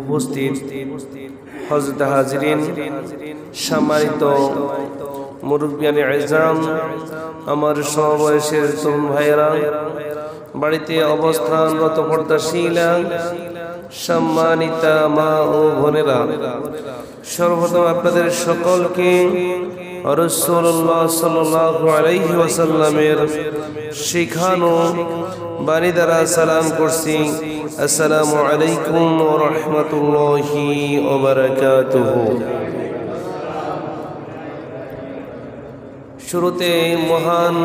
উপস্থিত হযরত হাজিরিন, সম্মানিত মুরব্বিয়ানে আযম, আমার সমবয়সের তরুণ ভাইয়েরা, বাড়িতে অবস্থানরত পর্দাশীলা সম্মানিতা মা ও বোনেরা, সর্বপ্রথম আপনাদের সকলকে রাসূলুল্লাহ সাল্লাল্লাহু আলাইহি ওয়াসাল্লামের শিখানো বাণী দ্বারা সালাম করছি। আসসালামু আলাইকুম ওয়া রাহমাতুল্লাহি ওয়া বারাকাতুহু। শুরুতে মহান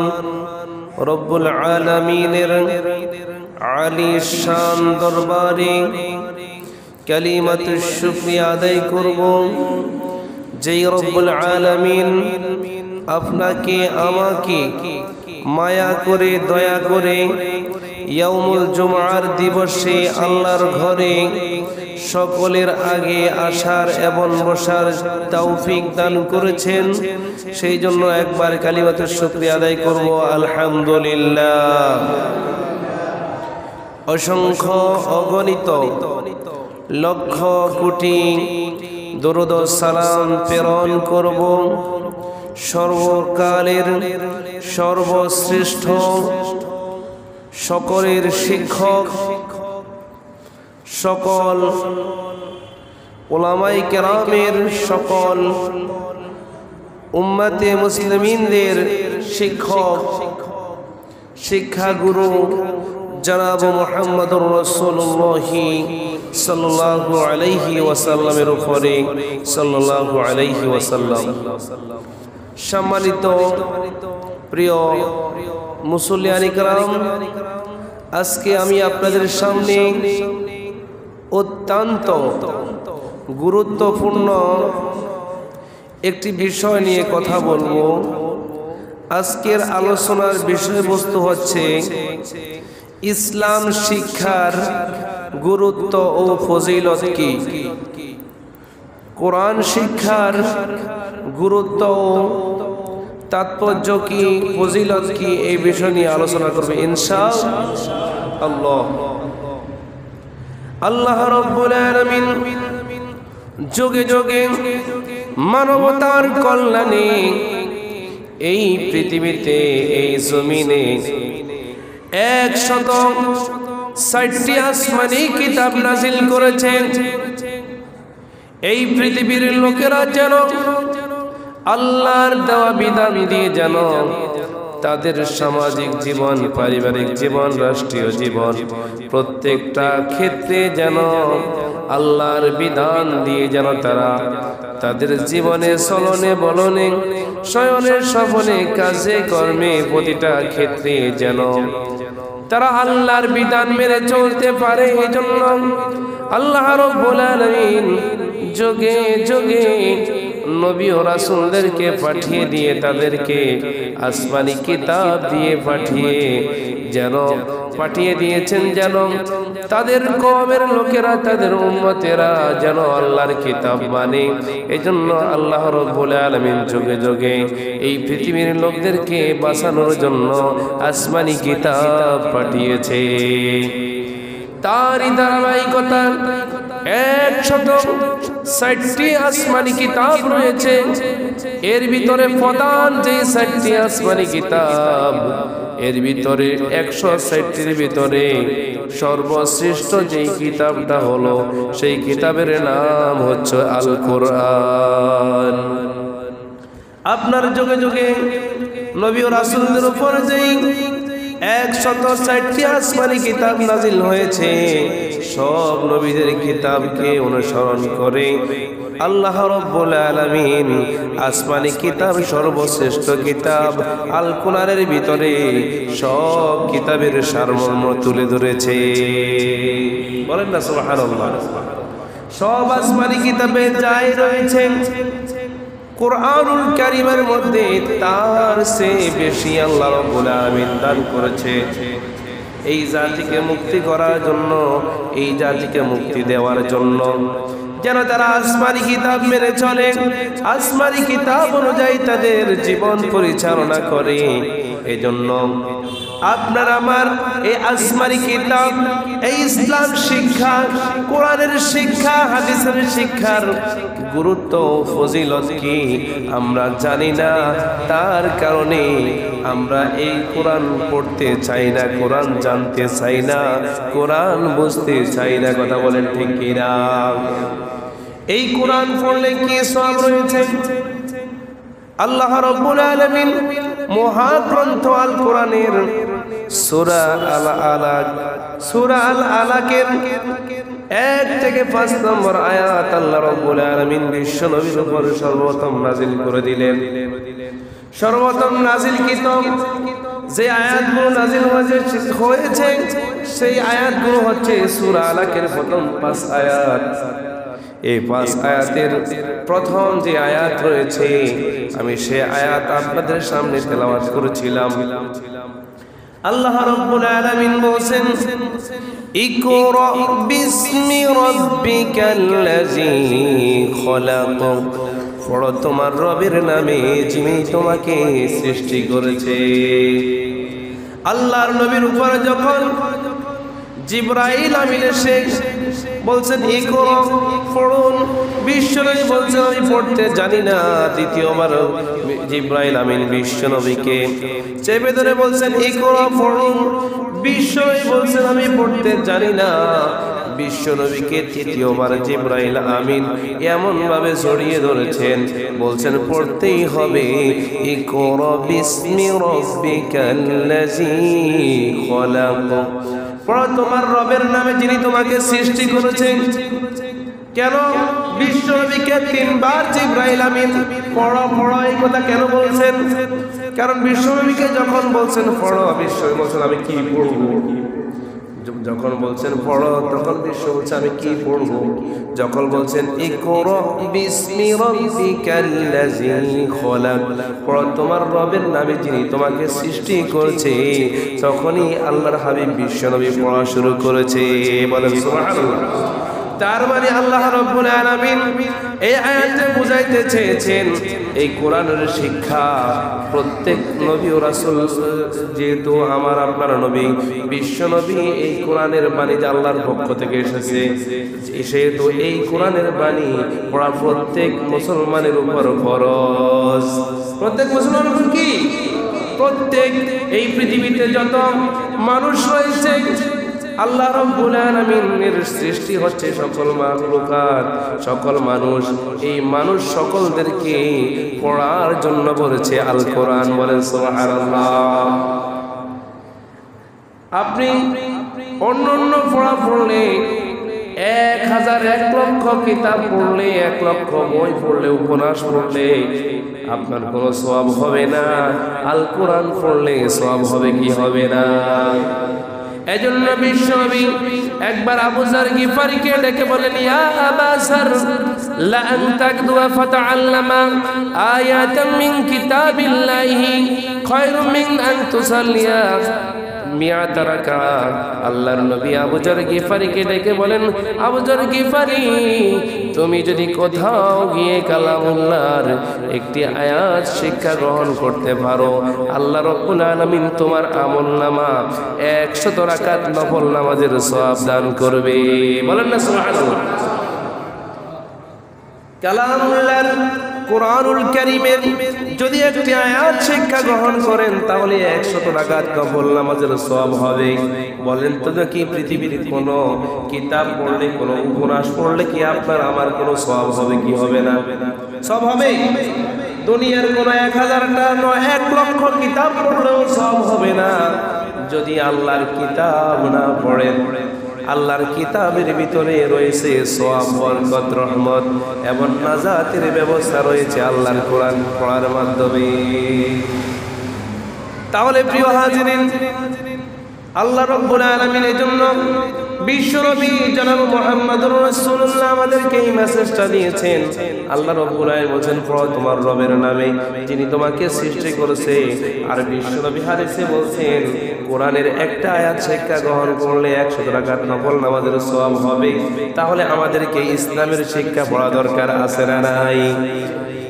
রব্বুল আলামিনের আলী শান দরবারে কালিমাতুশ শুকরিয়া আদায় করব, যেই রব্বুল আলামিন আপনাকে আমাকে মায়া করে দয়া করে ইয়াউমুল জুমআর দিবসে আল্লাহর ঘরে সকলের আগে আসার এবং বসার তৌফিক দান করেছেন। সেই জন্য একবার কালিমাতুশ শুকরিয়া আদায় করব, আলহামদুলিল্লাহ। অসংখ্য অগণিত লক্ষ কোটি দরুদ ও সালাম প্রেরণ করব সর্বকালের সর্বশ্রেষ্ঠ সকলের শিক্ষক, সকল উলামায়ে কেরামের, সকল উম্মতে মুসলিমিনদের শিক্ষক, শিক্ষাগুরু জনাব মুহাম্মদুর রাসূলুল্লাহ সাল্লাল্লাহু আলাইহি ওয়াসাল্লামের উপরে সাল্লাল্লাহু আলাইহি ওয়াসাল্লাম। সম্মানিত প্রিয় মুসল্লিয়ানে কেরাম, আজকে আমি আপনাদের সামনে অত্যন্ত গুরুত্বপূর্ণ একটি বিষয় নিয়ে কথা বলবো। আজকের আলোচনার বিষয়বস্তু হচ্ছে ইসলাম শিক্ষার গুরুত্ব ও ফজিলত কি, কোরআন শিক্ষার গুরুত্ব ও তাৎপর্য কি, ফজিলত কি, এই বিষয় নিয়ে আলোচনা করবে ইনশাআল্লাহ। আল্লাহ রাব্বুল আলামিন যুগে যুগে মানবতার কল্যাণে এই পৃথিবীতে, এই জমিনে 160টি আসমানি কিতাব নাজিল করেছেন। এই পৃথিবীর লোকেরা যেন আল্লাহর দেওয়া বিধান দিয়ে যেন তাদের সামাজিক জীবন, পারিবারিক জীবন, রাষ্ট্রীয় জীবন, প্রত্যেকটা ক্ষেত্রে যেন আল্লাহর বিধান দিয়ে যেন তারা তাদের জীবনে চলনে বলনে, শয়নে স্বপনে, কাজে কর্মে, প্রতিটা ক্ষেত্রে যেন তারা আল্লাহর বিধান মেনে চলতে পারে। এই জন্য আল্লাহ রাব্বুল আলামিন যুগে যুগে নবী ও রাসূলদেরকে পাঠিয়ে দিয়ে, তাদেরকে আসমানি কিতাব দিয়ে পাঠিয়ে দিয়েছেন যেন তাদের কওমের লোকেরা, তাদের উম্মতেরা যেন আল্লাহর কিতাব মানে। এই জন্য আল্লাহ রাব্বুল আলামিন যুগে যুগে এই পৃথিবীর লোকদেরকে বাঁচানোর জন্য আসমানি কিতাব পাঠিয়েছে। তারই ধারাবাহিকতা 160টি আসমানি কিতাব রয়েছে। এর ভিতরে প্রধান যে 60টি আসমানি কিতাব, এর ভিতরে 160টির ভিতরে সর্বশ্রেষ্ঠ যেই কিতাবটা হলো, সেই কিতাবের নাম হচ্ছে আল কোরআন। আপনার যুগে যুগে নবী ও রাসূলদের উপর যেই 160টি আসমানি কিতাব নাজিল হয়েছে, সব নবীদের কিতাবকে অনুসরণ করে আল্লাহ রাব্বুল আলামিন আসমানি কিতাব, সর্বশ্রেষ্ঠ কিতাব আল কোরআনের ভিতরে সব কিতাবের সারমর্ম তুলে ধরেছে। বলেন না সুবহানাল্লাহ। সব আসমানি কিতাবে যাই রয়েছে কোরআনুল কারীমের মধ্যে, তার চেয়ে বেশি আল্লাহ রাব্বুল আলামিন দান করেছে এই জাতিকে মুক্তি করার জন্য, এই জাতিকে মুক্তি দেওয়ার জন্য, যেন তারা আসমানি কিতাব মেনে চলে, আসমানি কিতাব অনুযায়ী তাদের জীবন পরিচালনা করে। এজন্য আপনার আমার এই আসমানি কিতাব, এই ইসলাম শিক্ষা, কোরআনের শিক্ষা, হাদিসের শিক্ষার গুরুত্ব ফজিলত কি আমরা জানি না। তার কারণে আমরা এই কোরআন পড়তে চাই না, কোরআন জানতে চাই না, কোরআন বুঝতে চাই না। কথা বলেন ঠিক কিনা? এই কোরআন পড়লে কি সওয়াব রয়েছে? আল্লাহ রাব্বুল আলামিন মহাগ্রন্থ আল কোরআনের সূরা আল আলাকের 1 থেকে 5 নম্বর আয়াত আল্লাহ রাব্বুল আলামিন বিশ্ব নবীর উপর সর্বপ্রথম নাযিল করে দিলেন। সর্বপ্রথম নাযিল কিতাব যে আয়াতগুলো নাযিল হয়েছে সেই আয়াতগুলো হচ্ছে সূরা আলাকের প্রথম 5 আয়াত। এই 5 আয়াতের প্রথম যে আয়াত রয়েছে আমি সেই আয়াত আপনাদের সামনে তেলাওয়াত করেছিলাম। আল্লাহ রাব্বুল আলামিন বলেন, ইকরা বিসমি রাব্বিকাল্লাযী খলাক, পড়ো তোমার রবের নামে যিনি তোমাকে সৃষ্টি করেছে। আল্লাহর নবীর উপর যখন জিবরাইল আমিন এসে বলছেন ইকরা পড়ুন, বিশ্বনবী বলছেন আমি পড়তে জানি না। দ্বিতীয়বার জিবরাইল আমিন বিশ্বনবীকে চেপে ধরে বলছেন ইকরা পড়ুন, বিশ্বনবী বলছেন আমি পড়তে জানি না। বিশ্বনবীকে তৃতীয়বার জিবরাইল আমিন এমন ভাবে জড়িয়ে ধরেছেন, বলছেন পড়তেই হবে। ইকরা বিসমি রাব্বিকাল্লাযী খলাক, পড়ো তোমার রবের নামে যিনি তোমাকে সৃষ্টি করেছেন। কেন বিশ্বনবীকে 3 বার জিবরাইল আমিন পড়ো পড়ো এই কথা কেন বলছেন? কারণ বিশ্বনবীকে যখন বলছেন পড়ো, বিশ্বনবী বলছেন আমি কি পড়বো। যখন বলছেন পড়ো তখন বিশ্ব বলছে আমি কি পড়বো। যখন বলছেন ইকরা বিসমি রাব্বিকাল্লাযী খলাক, পড়ো তোমার রবের নামে যিনি তোমাকে সৃষ্টি করেছে, তখনই আল্লাহর হাবিব বিশ্বনবী পড়া শুরু করেছে। বলেন সুবহানাল্লাহ। তার মানে আল্লাহ রাব্বুল আলামিন এই আয়াতে বুঝাইতে চেয়েছেন এই কোরআনের শিক্ষা প্রত্যেক নবী ও রাসূল, যেহেতু আমার আপনার নবী বিশ্ব নবী, এই কোরআনের বাণী যে আল্লাহর পক্ষ থেকে এসেছে, সেহেতু এই কোরআনের বাণী পড়া প্রত্যেক মুসলমানের উপর ফরজ। প্রত্যেক মুসলমানের উপর কি? প্রত্যেক এই পৃথিবীতে যত মানুষ রয়েছে আল্লাহ রাব্বুল আলামিনের সৃষ্টি হচ্ছে সকল মাখলুকাত, সকল মানুষ, এই মানুষ সকলদেরকে পড়ার জন্য বলেছে আল কোরআন। বলেন সুবহানাল্লাহ। আপনি অন্য পড়া পড়লে 1000 লক্ষ কিতাব পড়লে, 1 লক্ষ বই পড়লে, উপন্যাস পড়লে আপনার কোনো সওয়াব হবে না। আল কোরআন পড়লে সওয়াব হবে কি হবে না? এজন্য বিশ্বনবী একবার আবু যার গিফারিকে ডেকে বলেন, ইয়া আবা যার লা আন তাকদুয়া ফাতাআল্লামা আয়াতাম মিন কিতাবিল্লাহি খায়রুম মিন আন তুসাল্লিয়া মিয়াতা রাকাত। আল্লাহর নবী আবু যার গিফারিকে ডেকে বলেন, আবু যার গিফারি, তুমি যদি কোথাও গিয়ে কালামুল্লাহর একটি আয়াত শিক্ষা গ্রহণ করতে পারো, আল্লাহ রাব্বুল আলামিন তোমার আমলনামা 100 রাকাত নফল নামাজের সওয়াব দান করবে। বলেন না সুবহানাল্লাহ। কালামুল্লাহর কোরআনুল কারীমের যদি একটি আয়াত শিক্ষা গ্রহণ করেন তাহলে 100 রাকাত নফল নামাজের সওয়াব হবে। বলেন তো কি পৃথিবীর কোনো কিতাব পড়লে, কোনো উপন্যাস পড়লে কি আপনার আমার কোনো সওয়াব হবে কি হবে না? সওয়াব হবে। দুনিয়ার কোনো 1000টা নয় 1 লক্ষ কিতাব পড়লেও সওয়াব হবে না যদি আল্লাহর কিতাব না পড়েন। আল্লাহর কিতাবের ভিতরে রয়েছে সওয়াব, বরকত, রহমত এবং নাজাতের ব্যবস্থা রয়েছে আল্লাহর কোরআন পড়ার মাধ্যমে। তাহলে প্রিয় হাজিরিন, আল্লাহ রাব্বুল আলামিন এর জন্য বিশ্বনবী জনাব মুহাম্মদুর রাসূলুল্লাহ আমাদেরকে এই মেসেজটা দিয়েছেন। আল্লাহ রাব্বুল আলামিন বলেন, পড়ো তোমার রবের নামে যিনি তোমাকে সৃষ্টি করেছে। আর বিশ্বনবী হাদিসে বলছেন কোরআনের একটা আয়াত শিক্ষা গ্রহণ করলে 100 রাকাত নফল নামাজের সওয়াব হবে, তাহলে আমাদেরকে ইসলামের শিক্ষা পড়া দরকার আছে না নাই?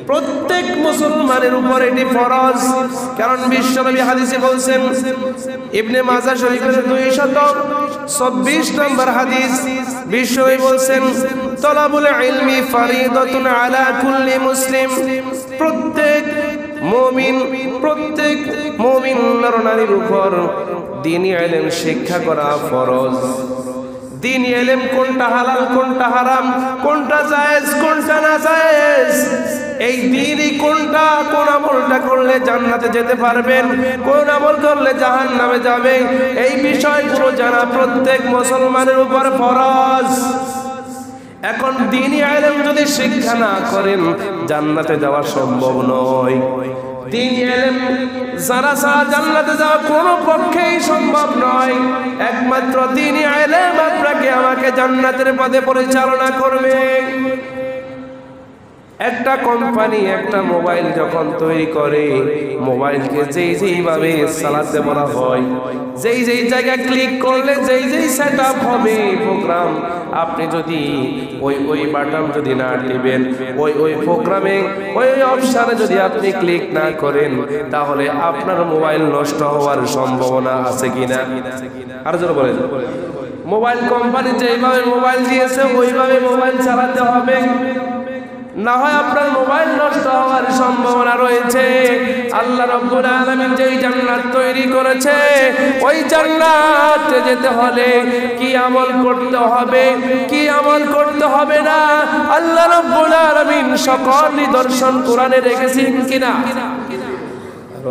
প্রত্যেক মুসলমানের উপর এটি ফরজ। কারণ বিশ্বনবী হাদিসে বলছেন, ইবনে মাজাহ শরীফের 226 নম্বর হাদিস, বিশ্বনবী বলছেন, তলাবুল ইলমি ফারিদাতুন আলা কুল্লি মুসলিম। প্রত্যেক মুমিন নর-নারীর উপর দ্বীনি ইলম শিক্ষা করা ফরজ। দ্বীনি ইলম কোনটা হালাল, কোনটা হারাম, কোনটা জায়েজ, কোনটা না জায়েজ, এই দ্বীনি কোনটা, কোন আমলটা করলে জান্নাতে যেতে পারবেন, কোন আমল করলে জাহান্নামে যাবে, এই বিষয়গুলো জানা প্রত্যেক মুসলমানের উপর ফরজ। এখন দ্বীনি ইলম যদি শিক্ষা না করেন, জান্নাতে যাওয়া সম্ভব নয়। দ্বীনি ইলম জানা ছাড়া জান্নাতে যাওয়া কোনো পক্ষেই সম্ভব নয়। একমাত্র দ্বীনি ইলম আপনাকে আমাকে জান্নাতের পথে পরিচালনা করবে। একটা কোম্পানি একটা মোবাইল যখন তৈরি করে, মোবাইলকে যেইভাবে চালাতে বলা হয়, যেই জায়গায় ক্লিক করলে যেই সেটআপ হবে প্রোগ্রাম, আপনি যদি ওই বাটন যদি না টিপেন, ওই প্রোগ্রামে ওই অপশনে যদি আপনি ক্লিক না করেন, তাহলে আপনার মোবাইল নষ্ট হওয়ার সম্ভাবনা আছে কিনা? আর জোরে বলেন। মোবাইল কোম্পানি যেইভাবে মোবাইল দিয়েছে ওইভাবে মোবাইল চালাতে হবে, না হয় আপনার মোবাইল নষ্ট হওয়ার সম্ভাবনা রয়েছে। আল্লাহ রাব্বুল আলামিন যেই জান্নাত তৈরি করেছে, ওই জান্নাতে যেতে হলে কি আমল করতে হবে, কি আমল করতে হবে না, আল্লাহ রাব্বুল আলামিন সকল নিদর্শন কোরআনে রেখেছেন কিনা?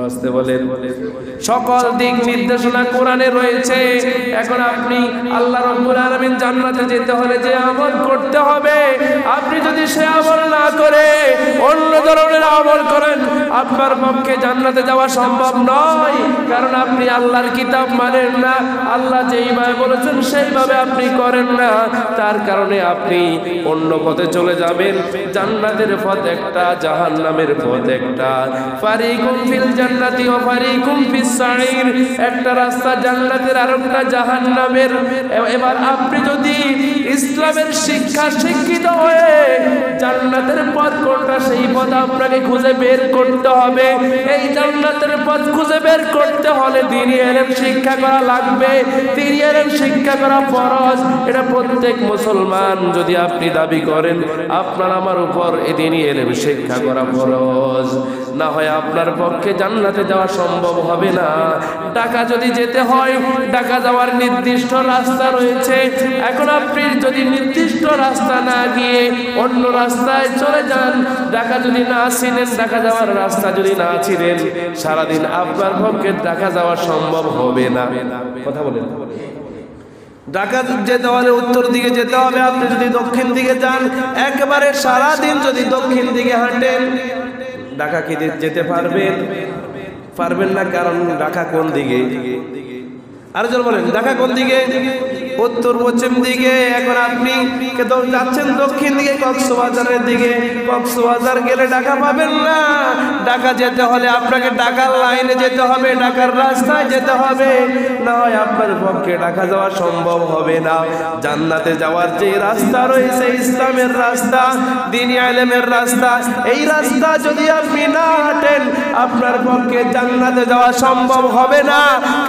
আসতে বলেন। সকল দিক নির্দেশনা কোরআনে রয়েছে। এখন আপনি আল্লাহ রাব্বুল আলামিন জান্নাতে যেতে হলে যে আমল করতে হবে, আপনি যদি সে আমল না করে অন্য ধরনের আমল করেন, আপনার পক্ষে জান্নাতে যাওয়া সম্ভব নয়। কারণ আপনি আল্লাহর কিতাব মানেন না, আল্লাহ যেইভাবে বলেছেন সেইভাবে আপনি করেন না, তার কারণে আপনি অন্য পথে চলে যাবেন। জান্নাতের পথ একটা, জাহান্নামের পথ একটা। ফারিকুম ফিল জান্নাতি ওয়া ফারিকুম ফিস সাঈর, একটা রাস্তা জান্নাতের আর একটা জাহান্নামের। এবার আপনি যদি ইসলামের শিক্ষা শিক্ষিত হয়ে জান্নাতের পথ কোনটা সেই পথ আপনাকে খুঁজে বের করতে হবে। এই জান্নাতের পথ খুঁজে বের করতে হলে দ্বীনি ইলম শিক্ষা করা লাগবে, দ্বীনি ইলম শিক্ষা করা ফরজ। এটা প্রত্যেক মুসলমান যদি আপনি দাবি করেন, আপনার আমার উপর এই দ্বীনি ইলম শিক্ষা করা ফরজ, না হয় আপনার পক্ষে জান্নাতে যাওয়া সম্ভব হবে না। ঢাকা যদি যেতে হয়, ঢাকা যাওয়ার নির্দিষ্ট রাস্তা রয়েছে। এখন আপনি যদি নির্দিষ্ট রাস্তা না গিয়ে অন্য রাস্তায় চলে যান, ঢাকা যদি না চিনেন, ঢাকা যাওয়ার রাস্তা যদি না চিনেন, সারাদিন আপনার পক্ষে ঢাকা যাওয়া সম্ভব হবে না। কথা বলেন। ঢাকা যেতে হলে উত্তর দিকে যেতে হবে। আপনি যদি দক্ষিণ দিকে যান, একেবারে সারাদিন যদি দক্ষিণ দিকে হাঁটেন, ঢাকা কি যেতে পারবেন না। কারণ ঢাকা কোন দিকে? আর জন বলেন, ঢাকা কোন দিকে? উত্তর পশ্চিম দিকে। এখন আপনি যাচ্ছেন দক্ষিণ দিকে, কক্সবাজারের দিকে। কক্সবাজার গেলে ঢাকা পাবেন না। ঢাকা যেতে হলে আপনাকে ঢাকার লাইনে যেতে হবে, ঢাকার রাস্তায় যেতে হবে, না হয় আপনার পক্ষে ঢাকা যাওয়া সম্ভব হবে না। জান্নাতে যাওয়ার যে রাস্তা রয়েছে, ইসলামের রাস্তা, দ্বীনি ইলমের রাস্তা, এই রাস্তা যদি আপনি না হাঁটেন, আপনার পক্ষে জান্নাতে যাওয়া সম্ভব হবে না।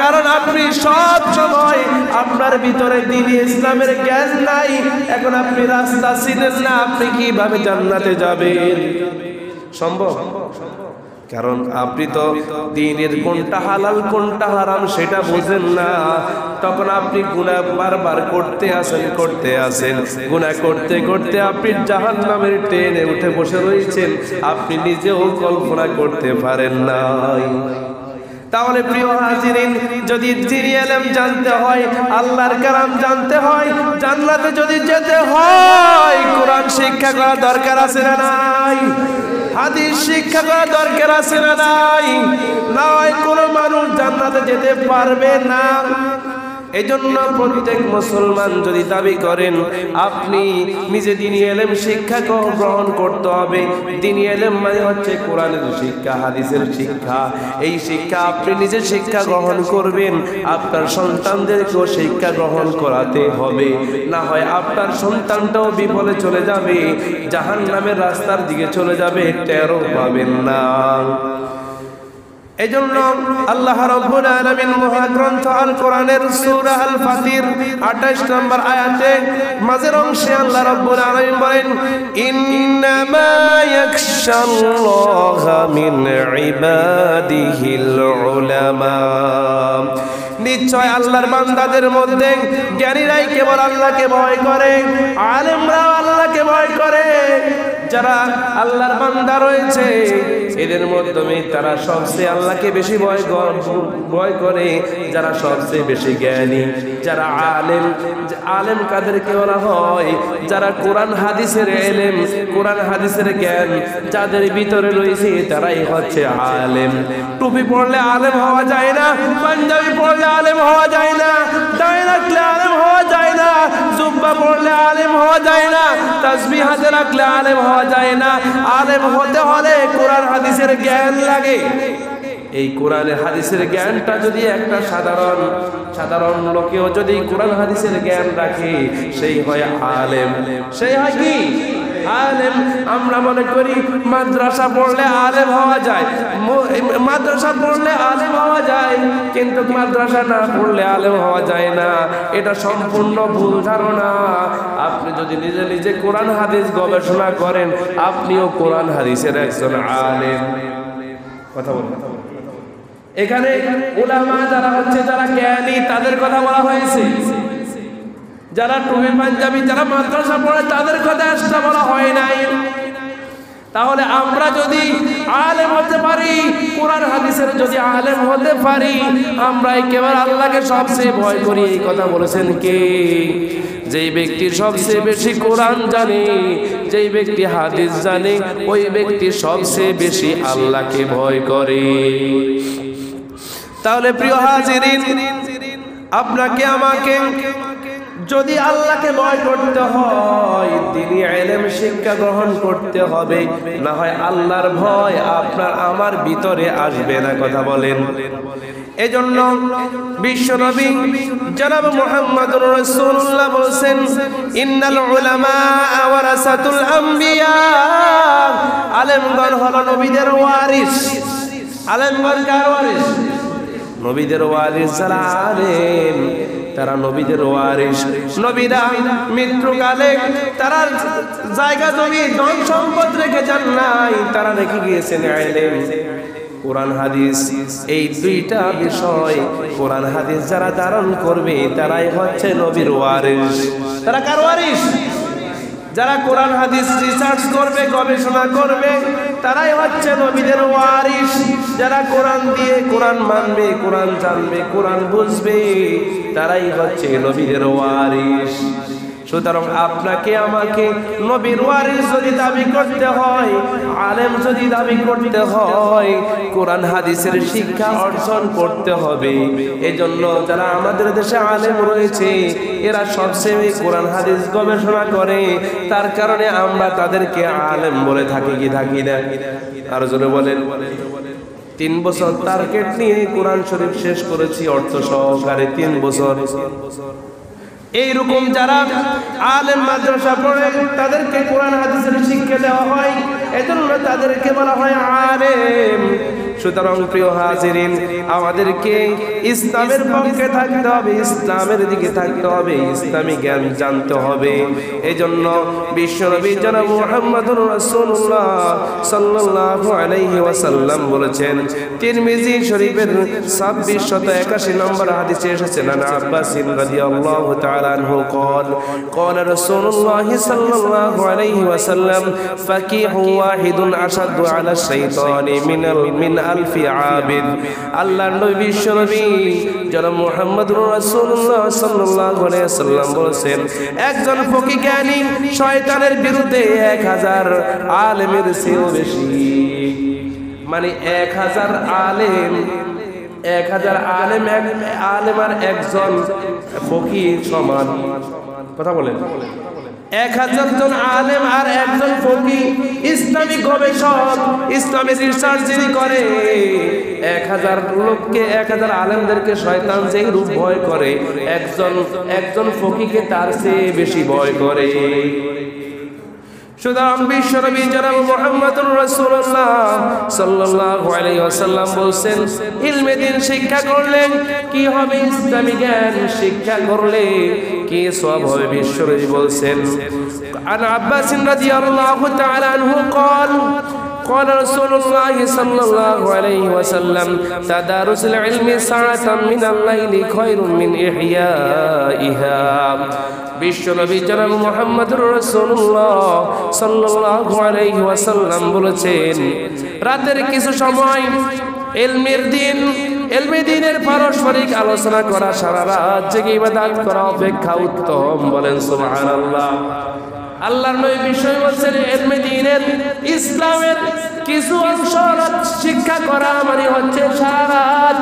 কারণ আপনি সব সময় আপনার ভিতরে দ্বীনি ইসলামের জ্ঞান নাই। এখন আপনি রাস্তা চিনেন না, আপনি কিভাবে জান্নাতে যাবেন? সম্ভব? কারণ আপনি তো দ্বীনের কোনটা হালাল কোনটা হারাম সেটা বুঝেন না। তখন আপনি গুনাহ বারবার করতে আসেন। গুনাহ করতে করতে আপনি জাহান্নামের ট্রেনে উঠে বসে রয়েছেন, আপনি নিজেও কল্পনা করতে পারেন নাই। তাহলে প্রিয় হাজিরিন, যদি দ্বীনি ইলম জানতে হয়, আল্লাহর কালাম জানতে হয়, জান্নাতে যদি যেতে হয়, কোরআন শিক্ষা করা দরকার আছে না নাই? হাদিস শিক্ষা করা দরকার আছে না নাই? নয় কোনো মানুষ জান্নাতে যেতে পারবে না। এজন্য প্রত্যেক মুসলমান যদি দাবি করেন আপনি নিজে দ্বীনি ইলম শিক্ষা গ্রহণ করতে হবে। দ্বীনি ইলম মানে হচ্ছে কোরআনের শিক্ষা, হাদিসের শিক্ষা। এই শিক্ষা আপনি নিজে শিক্ষা গ্রহণ করবেন, আপনার সন্তানদেরকেও শিক্ষা গ্রহণ করাতে হবে, না হয় আপনার সন্তানটাও বিফলে চলে যাবে, জাহান্নামের রাস্তার দিকে চলে যাবে, টেরও পাবেন না। এজন্য আল্লাহ রাব্বুল আলামিন মহাগ্রন্থ আল কোরআনের সূরা আল ফাতির 28 নম্বর আয়াতে মাঝের অংশে আল্লাহ রাব্বুল আলামিন বলেন, ইন্নামা ইয়াখশাল্লাহা মিন ইবাদিহিল উলামা। নিশ্চয় আল্লাহর বান্দাদের মধ্যে জ্ঞানীরাই কেবল আল্লাহকে ভয় করে, আলেমরা আল্লাহকে ভয় করে। যারা আল্লাহর বান্দা রয়েছে এদের মাধ্যমে তারা সবচেয়ে আল্লাহকে বেশি ভয় করে, যারা সবচেয়ে বেশি জ্ঞানী, যারা আলেম। আলেম কাদেরকে বলা হয়? যারা কোরআন হাদিসের ইলম, কোরআন হাদিসের জ্ঞান যাদের ভিতরে রয়েছে তারাই হচ্ছে আলেম। টুপি পরলে আলেম হওয়া যায় না, পাঞ্জাবি পরলে আলেম হওয়া যায় না, দাড়ি রাখলে আলেম হওয়া যায় না, জুব্বা পরলে আলেম হওয়া যায় না, তাসবিহ হাতে রাখলে আলেম হওয়া যায় না। আলেম হতে হলে কোরআন হাদিসের জ্ঞান লাগে। এই কোরআনের হাদিসের জ্ঞানটা যদি একটা সাধারণ লোকেও যদি কোরআন হাদিসের জ্ঞান রাখে, সেই হয় আলেম। সেই হয় কি? আলেম। আমরা মনে করি মাদ্রাসা পড়লে আলেম হওয়া যায়, মাদ্রাসা পড়লে আলেম হওয়া যায়, কিন্তু মাদ্রাসা না পড়লে আলেম হওয়া যায় না। এটা সম্পূর্ণ ভুল ধারণা। আপনি যদি নিজে নিজে কোরআন হাদিস গবেষণা করেন, আপনিও কোরআন হাদিসের একজন আলেম। কথা বলুন। এখানে উলামা যারা হচ্ছে, যারা জ্ঞানী, তাদের কথা বলা হয়েছে। যারা টুপি পাঞ্জাবি, যারা মাদ্রাসা পড়ে, তাদের কথা আসতে বলা হয় নাই। তাহলে আমরা যদি আলেম হতে পারি, কোরআন হাদিসের যদি আলেম হতে পারি, আমরা একেবারে আল্লাহকে সবচেয়ে ভয় করি। এই কথা বলেছেন কে? যেই ব্যক্তি সবচেয়ে বেশি কোরআন জানে, যেই ব্যক্তি হাদিস জানে, ওই ব্যক্তি সবচেয়ে বেশি আল্লাহকে ভয় করে। তাহলে প্রিয় হাজিরিন, আপনাকে আমাকে যদি আল্লাহকে ভয় করতে হয়, দ্বীনি ইলম শিক্ষা গ্রহণ করতে হবে, না হয় আল্লাহর ভয় আপনার আমার ভিতরে আসবে না। কথা বলেন। এজন্য বিশ্বনবী জনাব মুহাম্মদুর রাসূলুল্লাহ বলেন, ইন্নাল উলামা ওয়ারাসাতুল আম্বিয়া। আলেমগণ হলো নবীদের ওয়ারিস। আলেমগণ কার ওয়ারিস? নবীদের ওয়ারিস। যারা আলেম তারা নবীদের ওয়ারিস। নবীরা মৃত্যুকালে তারা জায়গা জমি ধন সম্পদ রেখে যান নাই, তারা রেখে গিয়েছেন ইলম, কোরআন হাদিস। এই দুইটা বিষয় কোরআন হাদিস যারা ধারণ করবে তারাই হচ্ছে নবীর ওয়ারিস। তারা কার ওয়ারিস? যারা কোরআন হাদিস রিসার্চ করবে, গবেষণা করবে, তারাই হচ্ছে নবীদের ওয়ারিস। যারা কোরআন দিয়ে কোরআন মানবে, কোরআন জানবে, কোরআন বুঝবে, তারাই হচ্ছে নবীদের ওয়ারিস। সুতরাং আপনাকে আমাকে নবীর ওয়ারিস যদি দাবি করতে হয়, আলেম যদি দাবি করতে হয়, কোরআন হাদিসের শিক্ষা অর্জন করতে হবে। এজন্য যারা আমাদের দেশে আলেম রয়েছে, এরা সবচেয়ে কোরআন হাদিস গবেষণা করে, তার কারণে আমরা তাদেরকে আলেম বলে থাকি কি থাকি না? আর জোরে বলেন। 3 বছর টার্গেট নিয়ে কোরআন শরীফ শেষ করেছি অর্থ সহকারে। 3 বছর। এইরকম যারা আলেম মাদ্রাসা পড়ে তাদেরকে কোরআন হাদিসের শিক্ষা দেওয়া হয়, এজন্য তাদেরকে বলা হয় আলেম। সুতরাং প্রিয় হাজিরিন, আমাদেরকে ইসলামের পক্ষে থাকতে হবে, ইসলামের দিকে থাকতে হবে, ইসলামী জ্ঞান জানতে হবে। এজন্য বিশ্বনবী জনাব মুহাম্মদুর রাসূলুল্লাহ সাল্লাল্লাহু আলাইহি ওয়াসাল্লাম বলেছেন, তিরমিজি শরীফের 2681 নম্বর হাদিসে এসেছে, আন আব্বাস রাদিয়াল্লাহু তাআলা আনহু قال قال رسول الله صلى الله عليه وسلم فقيه واحد أشد على الشيطان من ألف عابد। আল্লাহর নবী বিশ্বনবী জনাব মুহাম্মদুর রাসূলুল্লাহ সাল্লাল্লাহু আলাইহি ওয়াসাল্লাম বলেছেন, একজন ফকিহ জ্ঞানী শয়তানের বিরুদ্ধে 1000 আলেমের চেয়েও বেশি। মানে 1000 আলেম 1000 আলেম আর একজন ফকিহ সমান। কথা বলেন, 1000 জন আলেম আর একজন ফকিহ, ইসলামিক গবেষক, ইসলামিক রিসার্চ যিনি করে, 1000 লোককে, 1000 আলেমদেরকে শয়তান যেই রূপ ভয় করে, একজন ফকিহকে তার চেয়ে বেশি ভয় করে। সুতরাং বিশ্বনবী জনাব মুহাম্মদুর রাসূলুল্লাহ সাল্লাল্লাহু আলাইহি ওয়াসাল্লাম বলেন, ইলমে দ্বীন শিক্ষা করলে কি হবে, ইসলামী জ্ঞান শিক্ষা করলে কি সওয়াব হবে। বিশ্বনবী বলেন, আন আব্বাস রাদিয়াল্লাহু তাআলা আনহু قال قال رسول الله صلى الله عليه وسلم تدارس العلم ساعة من الليل خير من إحيائها। বিশ্বনবী জনাব মুহাম্মদুর রাসূলুল্লাহ সাল্লাল্লাহু আলাইহি ওয়াসাল্লাম বলেছেন, রাতের কিছু সময় ইলমে দ্বীনের পারস্পরিক আলোচনা করা সারা রাত জেগে ইবাদত করা অপেক্ষা উত্তম। বলেন সুবহানাল্লাহ। আল্লাহর নবী বিষয় বলছেন, ইলমে দ্বীনের, ইসলামের কিছু অংশ শিক্ষা করা মানে হচ্ছে সারা রাত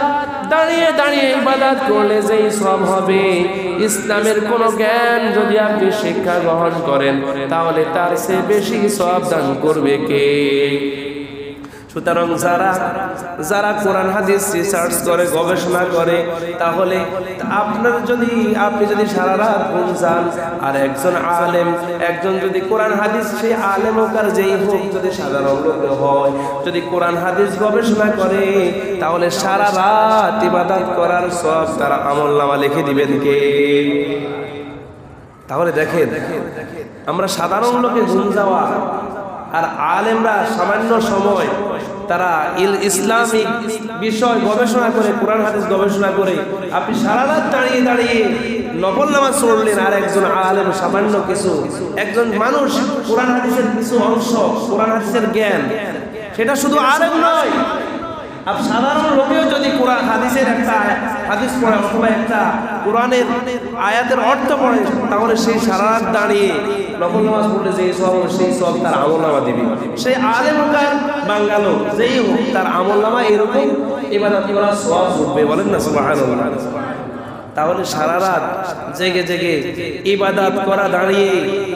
দাঁড়িয়ে দাঁড়িয়ে ইবাদত করলে যেই সওয়াব হবে, ইসলামের কোন জ্ঞান যদি আপনি শিক্ষা গ্রহণ করেন তাহলে তার চেয়ে বেশি সওয়াব দান করবে কে? সুতরাং যারা কোরআন হাদিস রিসার্চ করে, গবেষণা করে, তাহলে আপনি যদি সারা রাত ঘুম যান, আর একজন যদি কোরআন হাদিস, সেই আলেম হোক আর যেই হোক, যদি সাধারণ লোক হয়, যদি কোরআন হাদিস গবেষণা করে, তাহলে সারা রাত ইবাদত করার সওয়াব তারা আমলনামা লিখে দিবেন কে? তাহলে দেখেন, আমরা সাধারণ লোকে ঘুম যাওয়া আর আলেমরা সামান্য সময় তারা ইসলামিক বিষয় গবেষণা করে, কোরআন হাদিস গবেষণা করে, আপনি সারা রাত দাঁড়িয়ে দাঁড়িয়ে নফল নামাজ পড়লেন, আর একজন আলেম সামান্য কিছু, একজন মানুষ কোরআন হাদিসের কিছু অংশ, কোরআন হাদিসের জ্ঞান, সেটা শুধু আলেম নয়, আর সাধারণ লোকেও যদি কোরআন হাদিসের একটা হাদিস পড়ে অথবা একটা কোরআনের আয়াতের অর্থ পড়ে, তাহলে সেই সারা রাত দাঁড়িয়ে নফল নামাজ পড়লে যেই সওয়াব, সেই সওয়াব তার আমলনামা দিবে। সেই আলেম হোক আর বাঙালো যেই হোক, তার আমলনামা এরকম ইবাদত করার সওয়াব হবে। বলেন না সুবহানাল্লাহ। তাহলে সারা রাত জেগে জেগে ইবাদত করা, দাঁড়িয়ে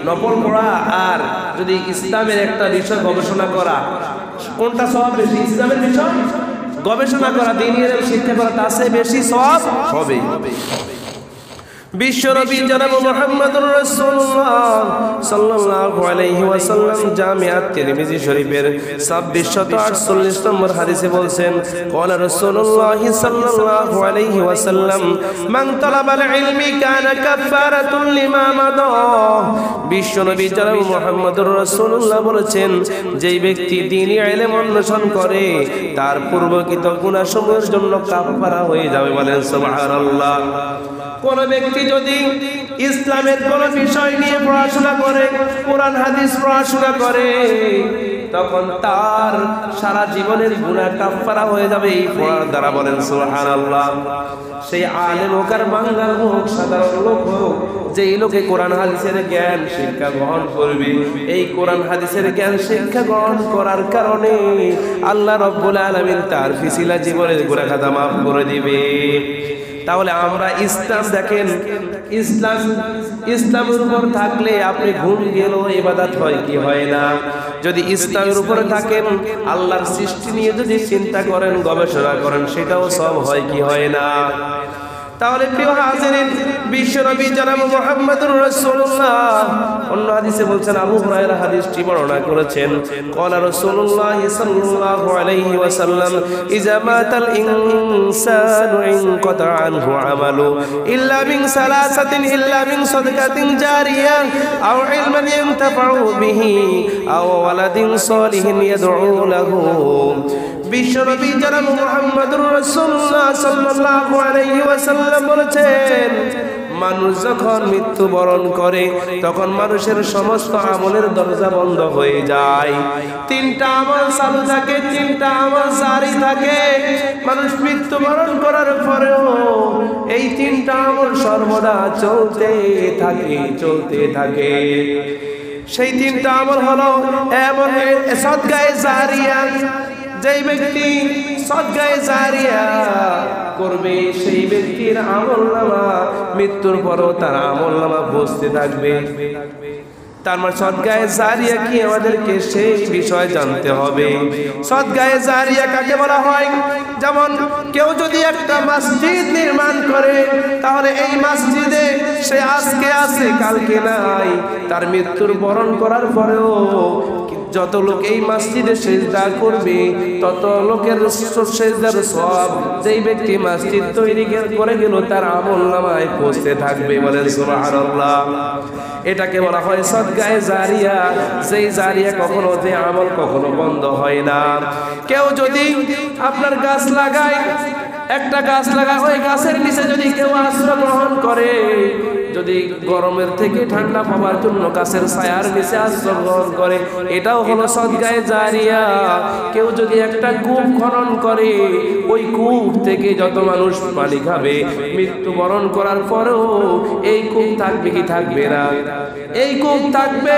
নফল পড়া, আর যদি ইসলামের একটা বিষয় গবেষণা করা, কোনটা সওয়াব বেশি? ইসলামের বিষয় গবেষণা করা, দ্বীনের শিক্ষা করা, তার চেয়ে বেশি সওয়াব হবে। বিশ্বনবী জনাব মুহাম্মদুর রাসূলুল্লাহ সাল্লাল্লাহু আলাইহি ওয়াসাল্লাম জামিআত তিরমিজি শরীফের 2648 নম্বর হাদিসে বলেন, ক্বালা রাসূলুল্লাহ সাল্লাল্লাহু আলাইহি ওয়াসাল্লাম মান তালাবাল ইলমি কানা কাফারাতুন লিমা মাদা। বিশ্বনবী জনাব মুহাম্মদুর রাসূলুল্লাহ বলেছেন, যেই ব্যক্তি দ্বীনি ইলম অন্বেষণ করে তার পূর্বকৃত গুনাহসমূহের জন্য কাফারা হয়ে যাবে। বলেন সুবহানাল্লাহ। কোন ব্যক্তি যদি ইসলামের কোন বিষয় নিয়ে পড়াশোনা করে, কোরআন হাদিস পড়াশোনা করে, তখন তার সারা জীবনের গুনাহ কাফারা হয়ে যাবে এই পড়ার দ্বারা। বলেন সুবহানাল্লাহ। সেই আলেম হোক আর বাঙাল হোক, সাধারণ লোক হোক, যেই লোকে কোরআন হাদিসের জ্ঞান শিক্ষা গ্রহণ করবে, এই কোরআন হাদিসের জ্ঞান শিক্ষা গ্রহণ করার কারণে আল্লাহ রাব্বুল আলামিন তার ফিসিলা জীবনের গুনাহ খাতা মাফ করে দিবে। তাহলে আমরা ইসলাম দেখেন, ইসলামের উপর থাকলে আপনি ঘুম গেলেও ইবাদত হয় কি হয় না? যদি ইসলামের উপরে থাকেন, আল্লাহর সৃষ্টি নিয়ে যদি চিন্তা করেন, গবেষণা করেন, সেটাও সব হয় কি হয় না? তাহলে প্রিয় হাজিরিন, বিশ্বনবী জনাব মুহাম্মদুর রাসূলুল্লাহ অন্য হাদিসে বলছেন, আবু হুরায়রা হাদিসটি বর্ণনা করেছেন, ক্বালা রাসূলুল্লাহ সাল্লাল্লাহু আলাইহি ওয়াসাল্লাম ইযা মাতাল ইনসানু ইনকাতা আনহু আমালু ইল্লা মিন সালাসাতিন, ইল্লা মিন সাদকাতিন জারিয়া আও ইলমান ইয়ানতাফাউ বিহি আও ওয়ালাদিন সালিহিন ইয়াদউ লাহু। বিশ্বনবী জনাব মুহাম্মদুর রাসূলুল্লাহ সাল্লাল্লাহু আলাইহি ওয়াসাল্লাম বলেছেন, মানুষ যখন মৃত্যুবরণ করে তখন মানুষের সমস্ত আমলের দরজা বন্ধ হয়ে যায়। 3টা আমল চালু থাকে, 3টা আমল জারি থাকে। মানুষ মৃত্যুবরণ করার পরেও এই 3টা আমল সর্বদা চলতে থাকে। সেই 3টা আমল হলো এমন সদকায়ে জারিয়া, যেই ব্যক্তি সদকায়ে জারিয়া করবে সেই ব্যক্তির আমলনামা মৃত্যুর পরও তার আমলনামা বসতে থাকবে। তার মানে সদকায়ে জারিয়া কি আমাদেরকে সেই বিষয় জানতে হবে। সদকায়ে জারিয়া কাকে বলা হয়? যেমন কেউ যদি একটা মসজিদ নির্মাণ করে, তাহলে এই মসজিদে সে আজকে আছে কালকে নাই, তার মৃত্যুর বরণ করার পরেও যত লোক এই মসজিদে সিজদা করবে তত লোকের সিজদার সওয়াব যেই ব্যক্তি মসজিদ তৈরি করে গেল তার আমলনামায় পৌঁছতে থাকবে। বলেন সুবহানাল্লাহ। এটাকে বলা হয় সদকায়ে জারিয়া। যেই জারিয়া কখনো, যে আমল কখনো বন্ধ হয় না। কেউ যদি আপনার গাছ লাগায়, একটা গাছ লাগায়, ওই গাছের নিচে যদি কেউ আশ্রয় গ্রহণ করে, যদি গরমের থেকে ঠান্ডা পাওয়ার জন্য গাছের ছায়ার নিচে আশ্রয় গ্রহণ করে, এটাও হলো সদকায়ে জারিয়া। কেউ যদি একটা কূপ খনন করে, ওই কূপ থেকে যত মানুষ পানি খাবে, মৃত্যুবরণ করার পরেও এই কূপ থাকবে কি থাকবে না? এই কূপ থাকবে।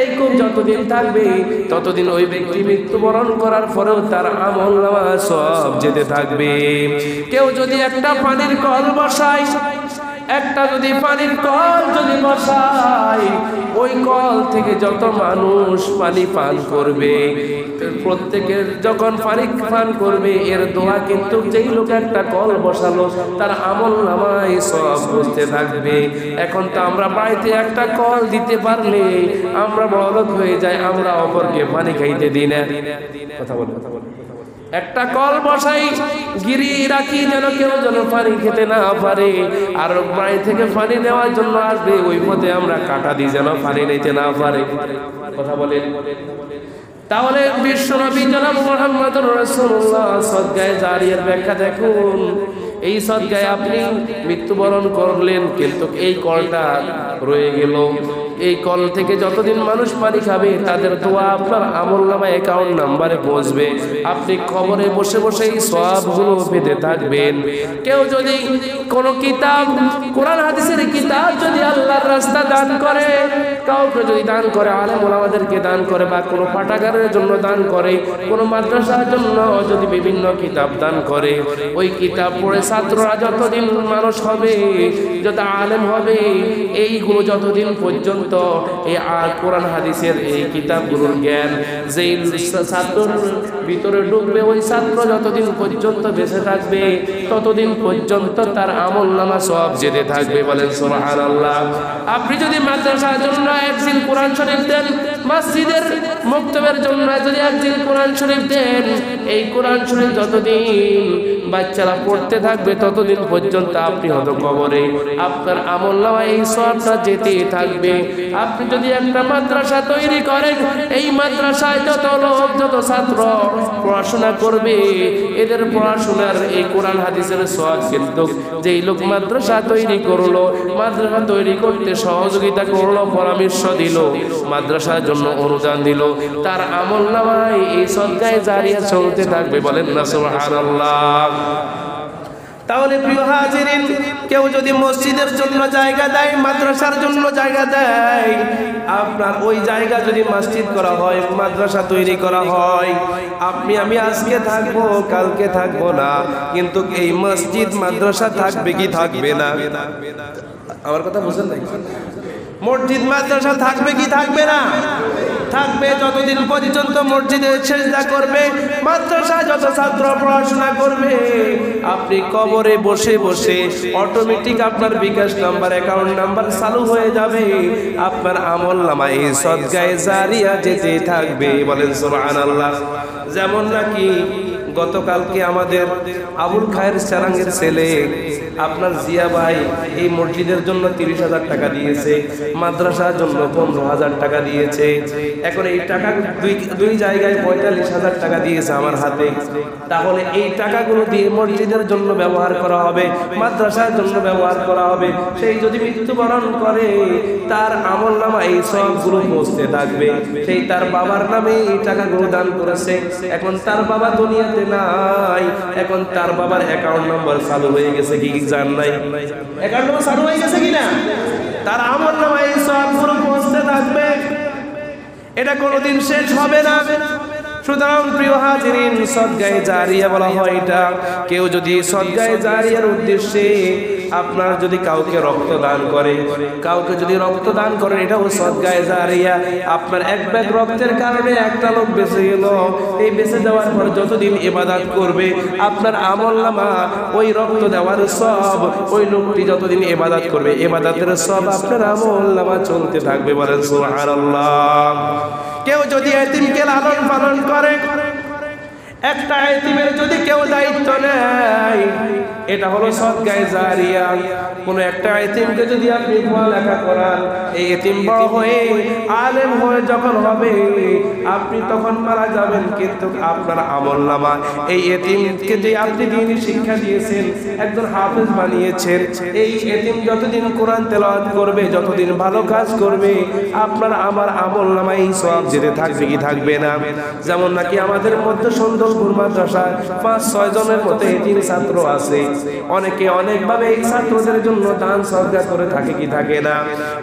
এই কূপ যতদিন থাকবে ততদিন ওই ব্যক্তি মৃত্যুবরণ করার পরেও তার আমলনামা সব যেতে থাকবে। কেউ যদি একটা পানির কল বসায়, একটা যদি পানির কল যদি বসায়, ওই কল থেকে যত মানুষ পানি পান করবে, প্রত্যেকের যখন পানি পান করবে এর দোয়া কিন্তু যেই লোক একটা কল বসালো তার আমলনামায় সব বসতে থাকবে। এখন তো আমরা বাড়িতে একটা কল দিতে পারলে আমরা বড়লোক হয়ে যাই, আমরা অপরকে পানি খাইতে দিই না। কথা বল। একটা কল বসাই, গিরি রাখি যেন কেউ যেন পানি খেতে না পারে, আর বাড়ি থেকে পানি নেওয়ার জন্য আসবে ওই পথে আমরা কাটা দিই যেন পানি নিতে না পারে। কথা বলেন। তাহলে বিশ্বনবী জনাব মুহাম্মদুর রাসূলুল্লাহ সদকায়ে জারিয়ার ব্যাখ্যা দেখুন। এই সদকায়ে আপনি মৃত্যুবরণ করলেন, কিন্তু এই কলটা রয়ে গেল। এই কল থেকে যতদিন মানুষ পানি খাবে তাদের দোয়া আপনার আমলনামায় অ্যাকাউন্ট নাম্বারে পৌঁছবে। আপনি কবরে বসে বসে এই সওয়াবগুলো পেতে থাকবেন। কেউ যদি কোনো কিতাব, কোরআন হাদিসের কিতাব যদি আল্লাহর রাস্তা দান করে, কাউকে যদি দান করে, আলেম ওলামাদেরকে দান করে, বা কোনো পাঠাগারের জন্য দান করে, কোনো মাদ্রাসার জন্য যদি বিভিন্ন কিতাব দান করে, ওই কিতাব পড়ে ছাত্ররা যতদিন মানুষ হবে, যত আলেম হবে, এইগুলো যতদিন পর্যন্ত এই কোরআন হাদিসের এই কিতাবগুলোর জ্ঞান যেই ছাত্রের ভিতরে ঢুকবে, ওই ছাত্র যতদিন পর্যন্ত বেঁচে থাকবে ততদিন পর্যন্ত তার আমলনামা সব যেতে থাকবে। বলেন সুবহানাল্লাহ। আপনি যদি মাদ্রাসার জন্য একদিন কোরআন শরীফ দেন, মসজিদের মক্তবের জন্য যদি একদিন কোরআন শরীফ দেন, এই কোরআন শরীফ যতদিন বাচ্চারা পড়তে থাকবে ততদিন পর্যন্ত আপনি হয়তো কবরে, আপনার আমলনামায় এই সবটা যেতেই থাকবে। আপনি যদি একটা মাদ্রাসা তৈরি করেন, এই মাদ্রাসায় যত লোক, যত ছাত্র পড়াশোনা করবে, এদের পড়াশোনার এই কোরআন হাদিসের সওয়াব কিন্তু যেই লোক মাদ্রাসা তৈরি করলো, মাদ্রাসা তৈরি করতে সহযোগিতা করলো, পরামর্শ দিল, মাদ্রাসার জন্য অনুদান দিল, তার আমলনামায় এই সদকায়ে জারিয়া চলতে থাকবে। বলেন না সুবহানাল্লাহ। তাহলে প্রিয় হাজিরিন, কেউ যদি মসজিদের জন্য জায়গা দেয়, মাদ্রাসার জন্য জায়গা দেয়, আপনার ওই জায়গা যদি মসজিদ করা হয়, মাদ্রাসা তৈরি করা হয়, আপনি আমি আজকে থাকবো কালকে থাকবো না, কিন্তু এই মসজিদ মাদ্রাসা থাকবে কি থাকবে না? আমার কথা বুঝেন নাই? মসজিদ মাদ্রাসা থাকবে কি থাকবে না? থাকবে। যতদিন পর্যন্ত মসজিদে সিজদা করবে, মাদ্রাসায় যত ছাত্র পড়াশোনা করবে, আপনি কবরে বসে বসে অটোমেটিক আপনার বিকাশ নাম্বার, অ্যাকাউন্ট নাম্বার চালু হয়ে যাবে, আপনার আমলনামায় সদকায়ে জারিয়া যেতে থাকবে। বলেন সুবহানাল্লাহ। যেমন নাকি গতকালকে আমাদের আবুল খায়ের চারাঙ্গের ছেলে আপনার জিয়া ভাই এই মসজিদের জন্য 30,000 টাকা দিয়েছে, মাদ্রাসার জন্য 15,000 টাকা দিয়েছে। এখন এই টাকা দুই জায়গায় 45,000 টাকা দিয়েছে আমার হাতে। তাহলে এই টাকাগুলো দিয়ে মসজিদের জন্য ব্যবহার করা হবে, মাদ্রাসার জন্য ব্যবহার করা হবে। সেই যদি মৃত্যুবরণ করে, তার আমলনামা এই সবগুলো পৌঁছতে থাকবে। সেই তার বাবার নামে এই টাকাগুলো দান করেছে। এখন তার বাবা দুনিয়াতে নাই, এখন তার বাবার অ্যাকাউন্ট নাম্বার চালু হয়ে গেছে কি জান নাই? অ্যাকাউন্ট নাম্বার চালু হয়ে গেছে কিনা? তার আমলনামায় এই সবগুলো পৌঁছতে থাকবে। এটা কোনোদিন শেষ হবে না। সুতরাং প্রিয় হাজিরিন, সদকায়ে জারিয়া বলা হয় এটা। কেউ যদি সদকায়ে জারিয়ার উদ্দেশ্যে আপনার যদি কাউকে রক্তদান করে, কাউকে যদি রক্তদান করেন, এটাও সদকায়ে জারিয়া। আপনার এক ব্যাগ রক্তের কারণে একটা লোক বেঁচে গেল, এই বেঁচে যাওয়ার পর যতদিন ইবাদত করবে আপনার আমলনামা ওই রক্ত দেওয়ার সব, ওই লোকটি যতদিন ইবাদত করবে ইবাদতের সব আপনার আমলনামা চলতে থাকবে। বলেন সুবহানাল্লাহ। কেউ যদি এতিমকে লালন পালন করে, একটা এতিমের যদি কেউ দায়িত্ব নেয়, এটা হলো সদকায়ে জারিয়া। কোন একটা এতিমকে যদি আপনি পড়ালেখা করান, এই এতিম বড় হয়ে আলেম হয়ে যখন হবে আপনি তখন মারা যাবেন, কিন্তু আপনার আমলনামা এই এতিমকে যে আপনি দ্বীনি শিক্ষা দিয়েছেন, একজন হাফেজ বানিয়েছেন, এই এতিম যতদিন কোরআন তেলাওয়াত করবে, যতদিন ভালো কাজ করবে, আপনার আমার আমলনামায় এই সওয়াব যেতে থাকবে কি থাকবে না? যেমন নাকি আমাদের মধ্যে সুন্দরপুর মাদ্রাসায় 5-6 জনের মতো এতিম ছাত্র আছে, অনেকে অনেকভাবে এই ছাত্রদের জন্য দান সদকা করে থাকে কি থাকে না?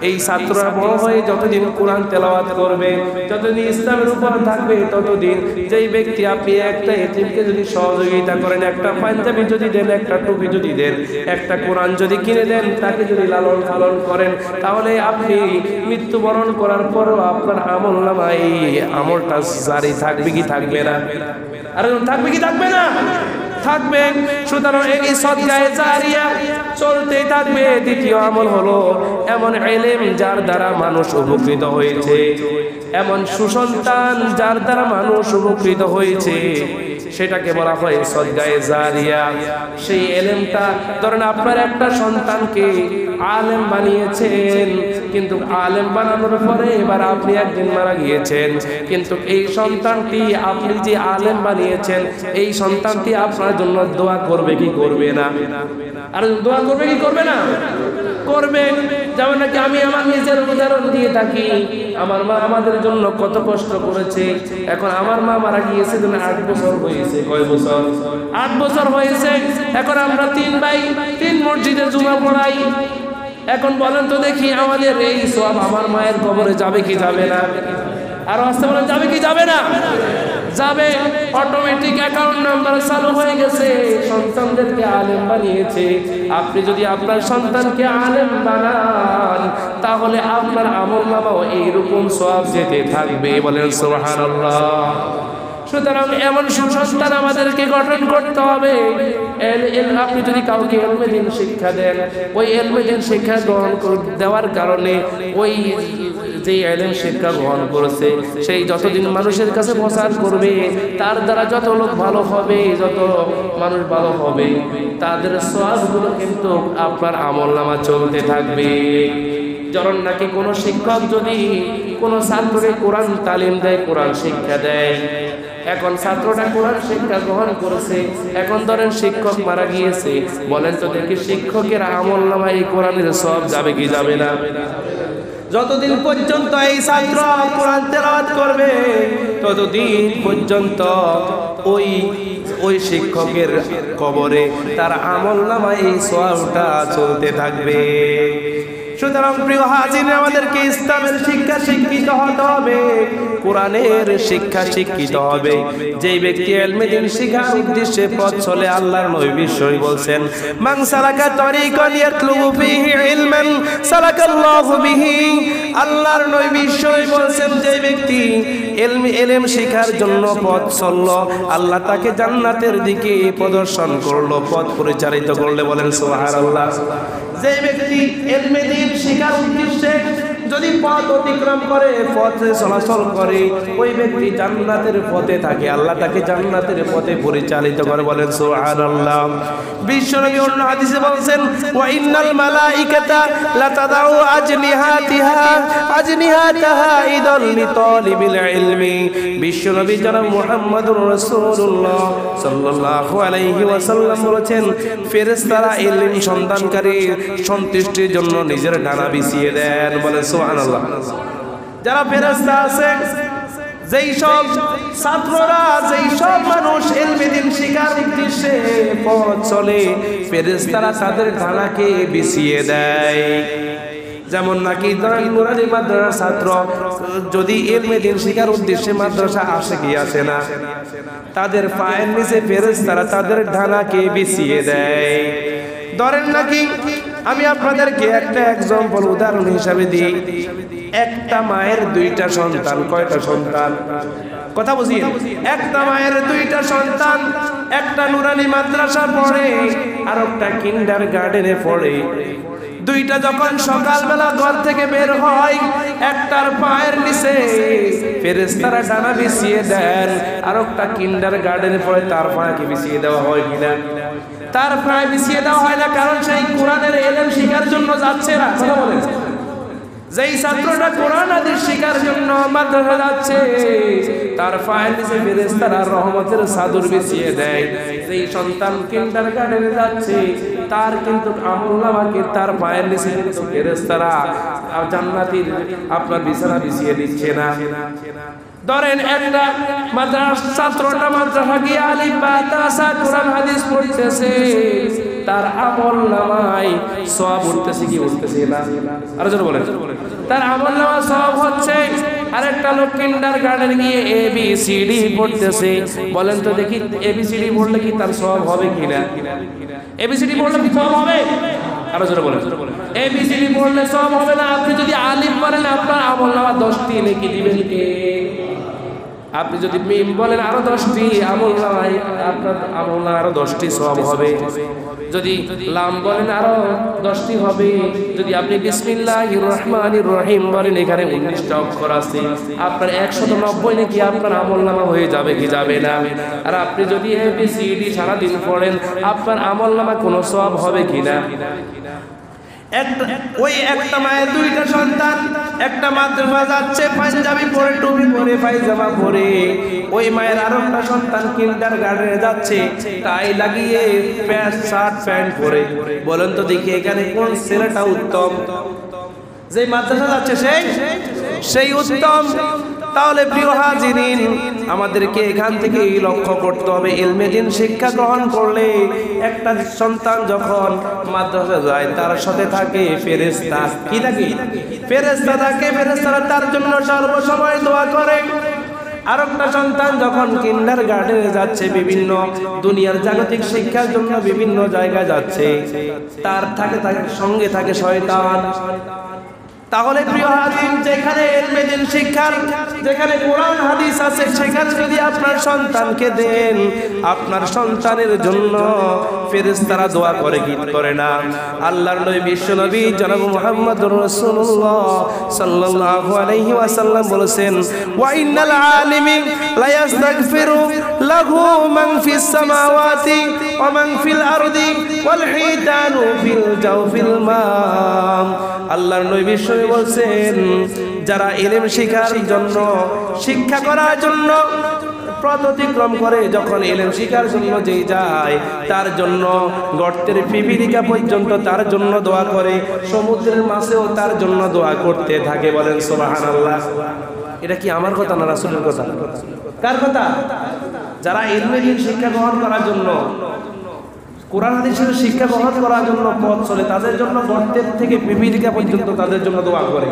এই ছাত্ররা বড় হয়ে যতদিন কোরআন তেলাওয়াত করবে, যতদিন ইসলামের উপর থাকবে, ততদিন যেই ব্যক্তি আপনি একটা এতিমকে যদি সহযোগিতা করেন, একটা পাঞ্জাবি যদি দেন, একটা টুপি যদি দেন, একটা কোরআন যদি কিনে দেন, তাকে যদি লালন পালন করেন, তাহলে আপনি মৃত্যুবরণ করার পরও আপনার আমলনামায় এই আমলটা জারি থাকবে কি থাকবে না? আর থাকবে কি থাকবে না? থাকবে। সুতরাং এই সদকায়ে জারিয়া চলতেই থাকবে। দ্বিতীয় আমল হলো এমন ইলম যার দ্বারা মানুষ উপকৃত হয়েছে, এমন সুসন্তান যার দ্বারা মানুষ উপকৃত হয়েছে, সেটাকে বলা হয় সদকায়ে জারিয়া। সেই ইলমটা ধরেন আপনার একটা সন্তানকে আলেম বানিয়েছেন, কিন্তু আলেম বানানোর পরে এবার আপনি একদিন মারা গিয়েছেন, কিন্তু এই সন্তানটি আপনি যে আলেম বানিয়েছেন, এই সন্তানটি আপনার জন্য দোয়া করবে কি করবে না? আর দোয়া করবে কি করবে না? করবে। যেমন নাকি আমি আমার নিজের উদাহরণ দিয়ে থাকি, আমার মা আমাদের জন্য কত কষ্ট করেছে। এখন আমার মা মারা গিয়েছে 8 বছর হয়েছে। কয় বছর? 8 বছর হয়েছে। এখন আমরা 3 ভাই 3 মসজিদে জুমা পড়াই। এখন বলেন তো দেখি, আমাদের এই সওয়াব আমার মায়ের কবরে যাবে কি যাবে না? আর আসতে বলেন, যাবে কি যাবে না? যাবে। অটোমেটিক অ্যাকাউন্ট নাম্বার চালু হয়ে গেছে, সন্তানদেরকে আলেম বানিয়েছে। আপনি যদি আপনার সন্তানকে আলেম বানান, তাহলে আপনার আমলনামাও এইরকম সওয়াব যেতে থাকবে। বলেন সুবহানাল্লাহ। সুতরাং এমন সুসন্তান আমাদেরকে গঠন করতে হবে। আপনি যদি কাউকে ইলমে দ্বীন শিক্ষা দেন, ওই ইলমে দ্বীন শিক্ষা গ্রহণ দেওয়ার কারণে ওই যে ইলম শিক্ষা গ্রহণ করেছে, সেই যতদিন মানুষের কাছে প্রচার করবে, তার দ্বারা যত লোক ভালো হবে, যত মানুষ ভালো হবে, তাদের সওয়াবগুলো কিন্তু আপনার আমলনামা চলতে থাকবে। যখন নাকি কোনো শিক্ষক যদি কোনো ছাত্রকে কোরআন তালিম দেয়, কোরআন শিক্ষা দেয়, এখন ছাত্রটা কোরআন শিক্ষা গ্রহণ করেছে, এখন ধরেন শিক্ষক মারা গিয়েছে, বলেন তো দেখি শিক্ষকের আমলনামায় এই কোরআনের সওয়াব যাবে কি যাবে না? যতদিন পর্যন্ত এই ছাত্র কোরআন তেলাওয়াত করবে, ততদিন পর্যন্ত ওই শিক্ষকের কবরে তার আমলনামায় এই সওয়াবটা চলতে থাকবে। সুতরাং প্রিয় হাজির, আমাদেরকে ইসলামের শিক্ষা শিক্ষিত হতে হবে, কোরআনের শিক্ষা শিক্ষিত হবে। যেই ব্যক্তি ইলমে দ্বীন শিখার উদ্দেশ্যে পথ চলে, আল্লাহর নবী বিশ্বই বলছেন, মান সালাকা তরিকান ইয়াতলুবু ফীহি ইলমান সালাকাল্লাহু বিহি। আল্লাহর নবী বিশ্বই বলছেন, যে ব্যক্তি ইলম শিখার জন্য পথ চলল, আল্লাহ তাকে জান্নাতের দিকে প্রদর্শন করলো, পথ পরিচালিত করলে। বলেন সুবহানাল্লাহ। যে ব্যক্তি ইলমে দ্বীন শিখার উদ্দেশ্যে যদি পথ অতিক্রম করে, পথে চলাচল করে, ওই ব্যক্তি জান্নাতের পথে থাকে, আল্লাহ তাকে জান্নাতের পথে পরিচালিত করে। বলেন সুবহানাল্লাহ। বিশ্বনবী অন্য হাদিসে বলেন, ওয়া ইন্নাল মালাইকাতা লাতাদাউ আজনিহাতাহা ইদাল লিতালিবিল ইলমি। বিশ্বনবী জনাব মুহাম্মদুর রাসূলুল্লাহ সাল্লাল্লাহু আলাইহি ওয়াসাল্লাম বলেছেন, ফেরেশতারা ইলম সন্ধানকারী সন্তুষ্টির জন্য নিজের ডানা বিছিয়ে দেন। বলেন সুবহানাল্লাহ। যারা ফেরেশতা আছে, যেই সব ছাত্ররা, যেই সব মানুষ ইলমে দ্বীন শিখার উদ্দেশ্যে পথ চলে, ফেরেশতারা তাদের ডানাকে বিছিয়ে দেয়। যেমন নাকি নুরানি মাদ্রাসার ছাত্র যদি ইলমে দ্বীন শিখার উদ্দেশ্যে মাদ্রাসা আসে কি আসে না, তাদের পায়ের নিচে ফেরেশতারা তাদের ডানাকে বিছিয়ে দেয়। ধরেন নাকি আমি আপনাদেরকে একটা এক্সাম্পল উদাহরণ হিসাবে দিই। একটা মায়ের দুইটা সন্তান, কয়টা সন্তান? কথা বুঝিয়ে, একটা মায়ের দুইটা সন্তান, একটা নুরানি মাদ্রাসা পড়ে আর একটা কিন্ডার গার্ডেনে পড়ে। দুইটা যখন সকালবেলা ঘর থেকে বের হয়, একটার পায়ের নিচে ফেরেশতারা ডানা বিছিয়ে দেন, আর একটা কিন্ডার গার্ডেনে পড়ে তার পায়ে বিছিয়ে দেওয়া হয় কিনা? তার পায়ে বিছিয়ে দেওয়া হয় না, কারণ সেই কোরআনের ইলম শিখার জন্য যাচ্ছে না। কথা বলেন, যেই ছাত্রটা কোরআন হাদিস শিখার জন্য মাদ্রাসা যাচ্ছে, তার পায়ের নিচে ফেরেশতারা রহমতের চাদর বিছিয়ে দেয়। যেই সন্তান কিন্ডারগার্টেনে যাচ্ছে, তার কিন্তু আমলনামাকে তার পায়ের নিচে কিন্তু ফেরেশতারা জান্নাতের আপনার বিছানা বিছিয়ে দিচ্ছে না। ধরেন একটা মাদ্রাসা ছাত্রটা মাদ্রাসা গিয়ে আলিফ বা তাসা কোরআন হাদিস পড়তেছে, তার আমলনামায় সওয়াব উঠতেছে কি উঠতেছে না? আর জোরে বলেন, তার আমলনামায় সওয়াব হচ্ছে। আরেকটা লোক কিন্ডারগার্টেনে গিয়ে ABCD পড়তেছে, বলেন তো দেখি ABCD পড়লে কি তার সওয়াব হবে কিনা? ABCD পড়লে কি সওয়াব হবে? আর জোরে বলেন, ABCD পড়লে সওয়াব হবে না। আপনি যদি আলিফ পড়েন, আপনার আমলনামা 10টি নেকি দিবেন কে? আপনি যদি মিম বলেন আরো 10টি আমলনামায়, আপনার আমলনামায় আরো 10টি সওয়াব হবে। যদি লাম বলেন আরো 10টি হবে। যদি আপনি বিসমিল্লাহির রহমানির রহিম বলেন, এখানে 19টা অক্ষর আছে, আপনার 190 নাকি আপনার আমলনামা হয়ে যাবে কি যাবে না? আর আপনি যদি ABCD সারাদিন পড়েন, আপনার আমলনামা কোনো সওয়াব হবে কিনা? ওই একটা মায়ের দুইটা সন্তান, একটা মাদ্রাসা যাচ্ছে, পাঞ্জাবি পরে টুপি পরে পায়জামা পরে। ওই মায়ের আরো একটা সন্তান কিন্ডারগার্টেনে যাচ্ছে, টাই লাগিয়ে শার্ট প্যান্ট পরে। বলেন তো দেখি এখানে কোন ছেলেটা উত্তম? যে মাদ্রাসা যাচ্ছে সেই উত্তম। তাহলে প্রিয় হাজিরিন, আমাদেরকে এখান থেকে লক্ষ্য করতে হবে, ইলমে দ্বীন শিক্ষা গ্রহণ করলে একটা সন্তান যখন মাদ্রাসা যায়, তার সাথে থাকে ফেরেশতা। কি থাকে? ফেরেশতা থাকে। ফেরেশতারা তার জন্য সর্বসময় দোয়া করে। আর একটা সন্তান যখন কিন্ডারগার্টেনে যাচ্ছে, বিভিন্ন দুনিয়ার জাগতিক শিক্ষার জন্য বিভিন্ন জায়গায় যাচ্ছে, তার সঙ্গে থাকে শয়তান। তাহলে প্রিয় হাজির, যেখানে ইলমে দ্বীন শিক্ষার, যেখানে কোরআন হাদিস আছে, সেখানে যদি আপনার সন্তানকে দেন, আপনার সন্তানের জন্য ফেরেশতারা দোয়া করে কি করে না? আল্লাহর নবী বিশ্বনবী জনাব মুহাম্মদুর রাসূলুল্লাহ সাল্লাল্লাহু আলাইহি ওয়াসাল্লাম বলেছেন, ওয়া ইন্নাল আলিমি লা ইস্তাগফিরু লাহু মান ফিস সামাওয়াতি ওয়া মান ফিল আরদি ওয়াল হিতানু ফিল জাওফিল মা। আল্লাহর নবী বিশ্বনবী বলেন, যারা ইলম শিখার জন্য, শিক্ষা করার জন্য পথ অতিক্রম করে, যখন ইলম শিখার জন্য যেই যায়, তার জন্য গর্তের পিপিলিকা পর্যন্ত তার জন্য দোয়া করে, সমুদ্রের মাছেও তার জন্য দোয়া করতে থাকে। বলেন সুবহানাল্লাহ। এটা কি আমার কথা না রাসূলের কথা? কার কথা? যারা ইলমে দ্বীন শিক্ষা গ্রহণ করার জন্য, কোরআন হাদিসের শিক্ষা গ্রহণ করার জন্য পথ চলে, তাদের জন্য গর্তের থেকে পিপিলিকা পর্যন্ত তাদের জন্য দোয়া করে,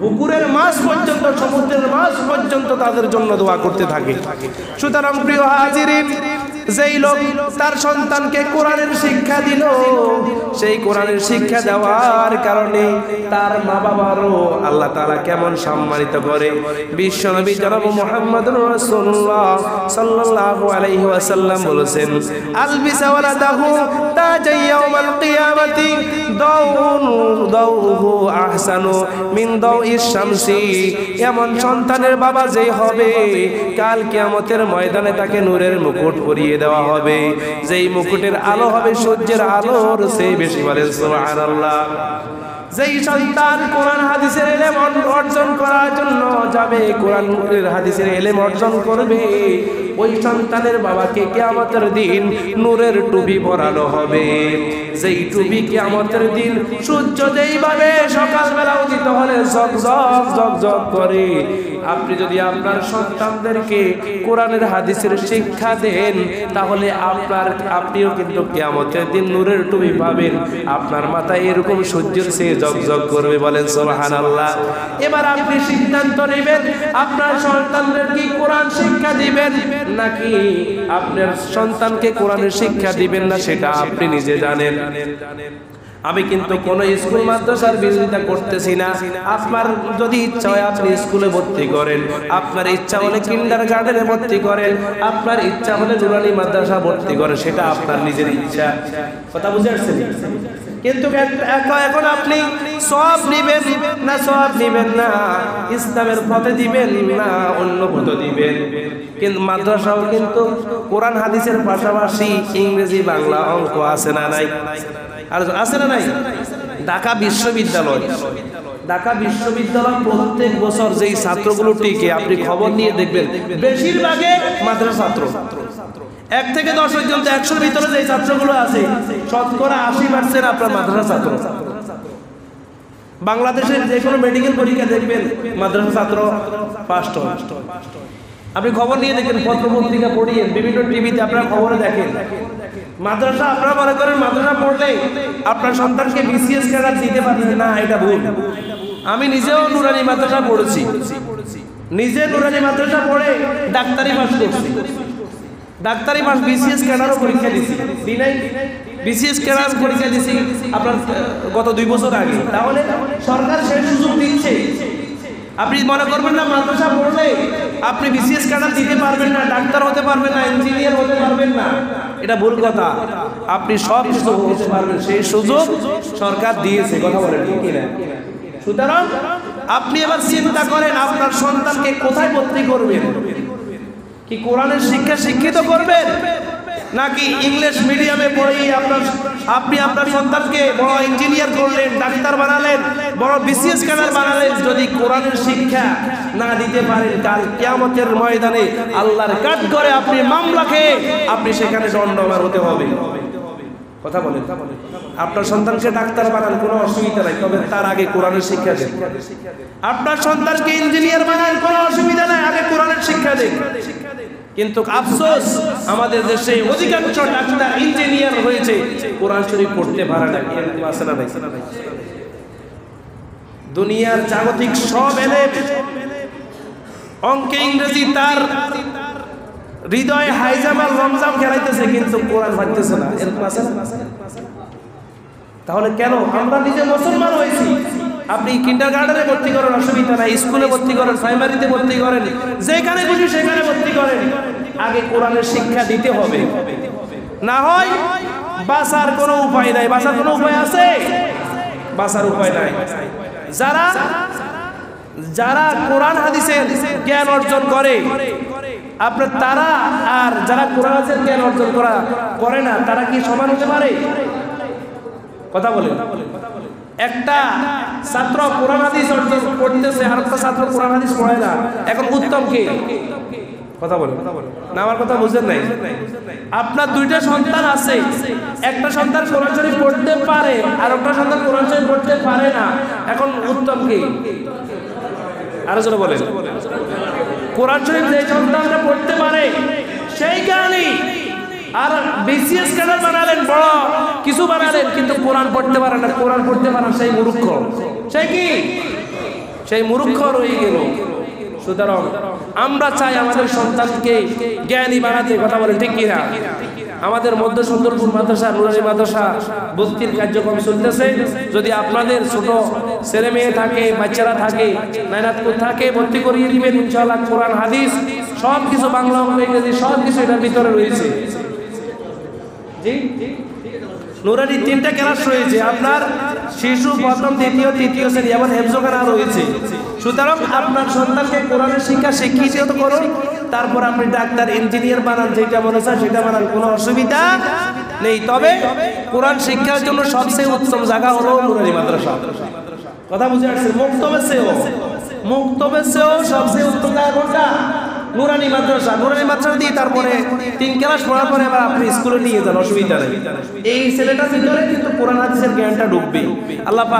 পুকুরের মাছ পর্যন্ত, সমুদ্রের মাছ পর্যন্ত তাদের জন্য দোয়া করতে থাকে। সুতরাং প্রিয় হাজিরিন, যেই লোক তার সন্তানকে কোরআনের শিক্ষা দিল, সেই কোরআনের শিক্ষা দেওয়ার কারণে তার মা বাবারও আল্লাহ তাআলা কেমন সম্মানিত করে। বিশ্বনবী জনাব মুহাম্মদুর রাসূলুল্লাহ সাল্লাল্লাহু আলাইহি ওয়াসাল্লাম বলেছেন, আলবিসা ওয়ালাদাহু তাজা ইয়াউমাল কিয়ামাতি দাউহু আহসানু মিন দাউইশ শামসি। এমন সন্তানের বাবা যেই হবে, কাল কিয়ামতের ময়দানে তাকে নূরের মুকুট পরিয়ে দেওয়া হবে, যেই মুকুটের আলো হবে সূর্যের আলোর চেয়ে বেশি। বলেন সুবহানাল্লাহ। যেই সন্তান কোরআন হাদিসের ইলম অর্জন করার জন্য যাবে, কোরআন হাদিসের ইলম অর্জন করবে, ওই সন্তানের বাবাকে কিয়ামতের দিন নূরের টুপি পরানো হবে। যেই টুপি কিয়ামতের দিন সূর্য যেইভাবে সকালবেলা উদিত হলে ঝকঝক ঝকঝক করে, আপনি যদি আপনার সন্তানদেরকে কোরআনের হাদিসের শিক্ষা দেন, তাহলে আপনিও কিন্তু কিয়ামতের দিন নূরের টুপি পাবেন, আপনার মাথায় এরকম সূর্যের চেয়ে ঝকঝক করবে। বলেন সুবহানাল্লাহ। এবার আপনি সিদ্ধান্ত নেবেন আপনার সন্তানদেরকে কোরআন শিক্ষা দিবেন নাকি আপনার সন্তানকে কোরআনের শিক্ষা দিবেন না, সেটা আপনি নিজে জানেন। আমি কিন্তু কোনো স্কুল মাদ্রাসার বিরোধিতা করতেছি না। আপনার যদি ইচ্ছা হয় আপনি স্কুলে ভর্তি করেন, আপনার ইচ্ছা হলে কিন্ডারগার্টেনে ভর্তি করেন, আপনার ইচ্ছা হলে নুরানি মাদ্রাসা ভর্তি করেন, সেটা আপনার নিজের ইচ্ছা। কথা বুঝে আসছেন? কিন্তু এখন আপনি সব নিবেন না সব নিবেন না, ইসলামের পথে দিবেন না অন্য পথে দিবেন। কিন্তু মাদ্রাসাও কিন্তু কোরআন হাদিসের পাশাপাশি ইংরেজি বাংলা অঙ্ক আছে না নাই? আর আছে না নাই? ঢাকা বিশ্ববিদ্যালয় প্রত্যেক বছর যেই ছাত্রগুলো টিকে, আপনি খবর নিয়ে দেখবেন বেশিরভাগই মাদ্রাসা ছাত্র। 1 থেকে 10 পর্যন্ত 100-র ভিতরে যে ছাত্রগুলো আছে, শতকরা 80% আপনার মাদ্রাসা ছাত্র। বাংলাদেশের যে কোনো মেডিকেল পরীক্ষা দেখবেন মাদ্রাসা ছাত্র ফার্স্ট হয়। আপনি খবর নিয়ে দেখবেন, পত্র পত্রিকা পড়িয়ে বিভিন্ন টিভিতে আপনারা খবরে দেখেন। মাদ্রাসা আপনারা মনে করেন মাদ্রাসা পড়লে আপনার সন্তানকে বিসিএস ক্যাডার দিতে পারবেন না, এটা ভুল। আমি নিজেও নুরানি মাদ্রাসা পড়েছি, নিজে নুরানি মাদ্রাসা পড়ে ডাক্তারি পাস করছি, ডাক্তারি পাস বিসিএস ক্যাডারও পরীক্ষা দিয়েছি, বিসিএস ক্যাডার পরীক্ষা দিয়েছি আপনার গত 2 বছর আগে। তাহলে সরকার সেই সুযোগ দিচ্ছে। আপনি মনে করবেন না মাদ্রাসা পড়লে আপনি বিসিএস ক্যাডার দিতে পারবেন না, ডাক্তার হতে পারবেন না, ইঞ্জিনিয়ার হতে পারবেন না, এটা ভুল কথা। আপনি সব কিছু হতে পারবেন, সেই সুযোগ সরকার দিয়েছে। কথা বলেন ঠিক কিনা? সুতরাং আপনি এবার চিন্তা করেন আপনার সন্তানকে কোথায় ভর্তি করবেন। কি কোরআনের শিক্ষা শিক্ষিত করবেন, নাকি ইংলিশ মিডিয়ামে পড়িয়ে আপনি আপনার সন্তানকে বড় ইঞ্জিনিয়ার করলেন, ডাক্তার বানালেন, বড় বিসিএস ক্যাডার বানালেন? যদি কোরআনের শিক্ষা না দিতে পারেন, কাল কিয়ামতের ময়দানে আল্লাহর কাঠ করে আপনি মামলা খেয়ে আপনি সেখানে দণ্ডায়মান হতে হবে। কথা বলেন। আপনার সন্তানকে ডাক্তার বানান, কোনো অসুবিধা নাই, তবে তার আগে কোরআনের শিক্ষা দেন। আপনার সন্তানকে ইঞ্জিনিয়ার বানান, কোনো অসুবিধা নাই, আগে কোরআনের শিক্ষা দেন। কিন্তু আফসোস, আমাদের দেশে অধিকাংশ ডাক্তার ইঞ্জিনিয়ার হয়েছে, কোরআন শরীফ পড়তে পারে না। দুনিয়ার জাগতিক সব এলেম, অঙ্কে ইংরেজি, তার হৃদয়ে হাইজামাল রমজাম খেলাইতেছে, কিন্তু কোরআন পারতেছে না। এরকম আছে না? তাহলে কেন? আমরা নিজে মুসলমান হয়েছি। আপনি কিন্ডারগার্টেনে ভর্তি করেন, অসুবিধা নাই, স্কুলে ভর্তি করেন, প্রাইমারিতে ভর্তি করেন, যেখানে খুশি সেখানে ভর্তি করেন, আগে কোরআনের শিক্ষা দিতে হবে। না হয় বাঁচার কোনো উপায় নাই। বাঁচার কোনো উপায় আছে? বাঁচার উপায় নাই। যারা কোরআন হাদিসের জ্ঞান অর্জন করে আপনার, তারা আর যারা কোরআন হাদিসের জ্ঞান অর্জন করে না, তারা কি সমান হতে পারে? কথা বলেন। একটা ছাত্র কোরআন হাদিস অর্জন করতেছে, আর একটা ছাত্র কোরআন হাদিস পড়ে না, এখন উত্তম কে? কথা বলেন না, আমার কথা বুঝেন নাই? আপনার 2টা সন্তান আছে, একটা সন্তান কোরআন শরীফ পড়তে পারে আর একটা সন্তান কোরআন শরীফ পড়তে পারে না, এখন উত্তম কে? আরো জোরে বলেন। কোরআন শরীফ যে সন্তানটা পড়তে পারে সেই জ্ঞানী, আর বিসিএস ক্যাডার বানালেন, বড় কিছু বানালেন, কিন্তু কোরআন পড়তে পারে না। কোরআন পড়তে পারে না সেই মূর্খ, সেই কি? সেই মূর্খ রয়ে গেল। সুতরাং আমরা চাই আমাদের সন্তানকে জ্ঞানী বানাতে। কথা বলেন ঠিক কিনা? আমাদের মধ্যে সুন্দরপুর মাদ্রাসা, নুরানি মাদ্রাসা ভর্তির কার্যক্রম চলতেছে। যদি আপনাদের ছোট ছেলে মেয়ে থাকে, বাচ্চারা থাকে, নাইনাতপুর থাকে, ভর্তি করিয়ে দিবেন ইনশাআল্লাহ। কোরআন হাদিস সব কিছু, বাংলা ইংরেজি সব কিছু এটার ভিতরে রয়েছে। জি, নুরানি 3টা ক্লাস রয়েছে, আপনার শিশু প্রথম, দ্বিতীয়, তৃতীয় শ্রেণী, এমন হেফজখানা রয়েছে। সুতরাং আপনার সন্তানকে কোরআনের শিক্ষা শিক্ষিত করুন, তারপর আপনি ডাক্তার, ইঞ্জিনিয়ার বানান, যেটা মনে চায় সেটা বানান, কোনো অসুবিধা নেই। তবে কোরআন শিক্ষার জন্য সবচেয়ে উত্তম জায়গা হলো নুরানি মাদ্রাসা। কথা বুঝে আসছে? মুক্তবের চেয়েও সবচেয়ে উত্তম জায়গা কোনটা? নুরানি মাদ্রাসা। নুরানি মাদ্রাসা দিয়ে তারপরে 3 ক্লাস পড়ার পরে আবার আপনি স্কুলে নিয়ে যান, অসুবিধা নেই। এই ছেলেটার ভিতরে কিন্তু কোরআন হাদিসের জ্ঞানটা ঢুকবে। আল্লাহ পাক